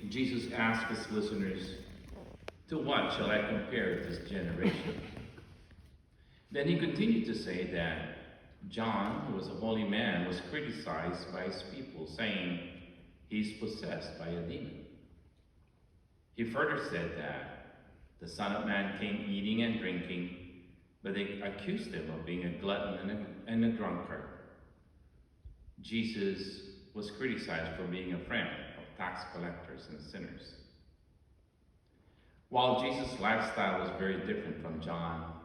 Jesus asked his listeners, "To what shall I compare this generation?" Then he continued to say that John, who was a holy man, was criticized by his people, saying he's possessed by a demon. He further said that the Son of Man came eating and drinking, but they accused him of being a glutton and a drunkard. Jesus was criticized for being a friend of tax collectors and sinners. While Jesus' lifestyle was very different from John,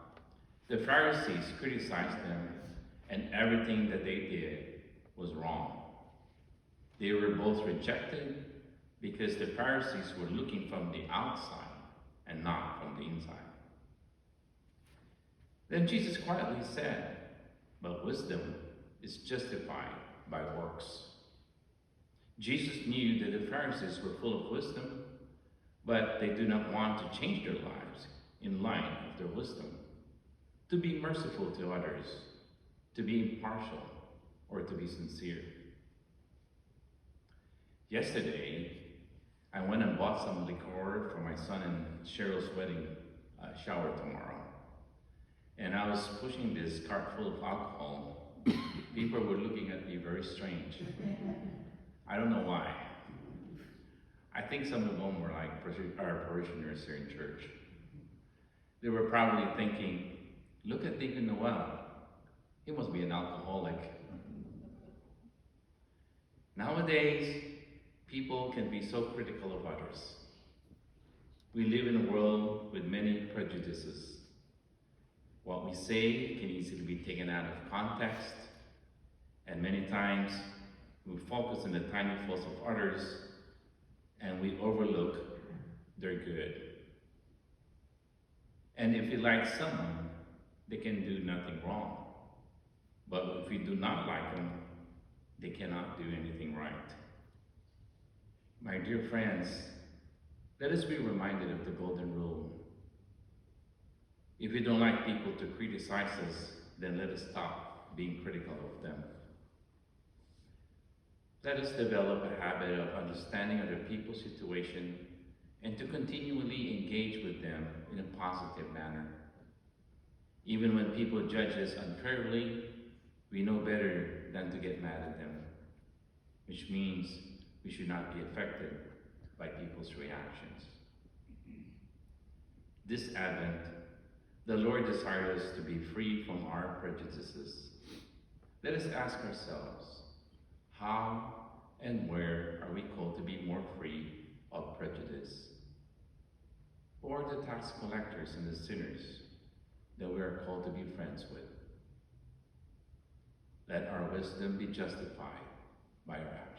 the Pharisees criticized him, and everything that they did was wrong. They were both rejected because the Pharisees were looking from the outside and not from the inside. Then Jesus quietly said, "But wisdom is justified by works." Jesus knew that the Pharisees were full of wisdom, but they do not want to change their lives in line with their wisdom, to be merciful to others, to be impartial, or to be sincere. Yesterday, I went and bought some liqueur for my son and Cheryl's wedding shower tomorrow. And I was pushing this cart full of alcohol. People were looking at me very strange. I don't know why. I think some of them were like our parishioners here in church. They were probably thinking, "Look at Deacon Noel. He must be an alcoholic." Nowadays, people can be so critical of others. We live in a world with many prejudices. What we say can easily be taken out of context, and many times we focus on the tiny faults of others and we overlook their good. And if we like someone, they can do nothing wrong. But if we do not like them, they cannot do anything right. My dear friends, let us be reminded of the golden rule. If we don't like people to criticize us, then let us stop being critical of them. Let us develop a habit of understanding other people's situation and to continually engage with them in a positive manner. Even when people judge us unfairly, we know better than to get mad at them, which means we should not be affected by people's reactions. This Advent, the Lord desires us to be free from our prejudices. Let us ask ourselves, how and where are we called to be more free of prejudice? Or the tax collectors and the sinners that we are called to be friends with? Let our wisdom be justified by our actions.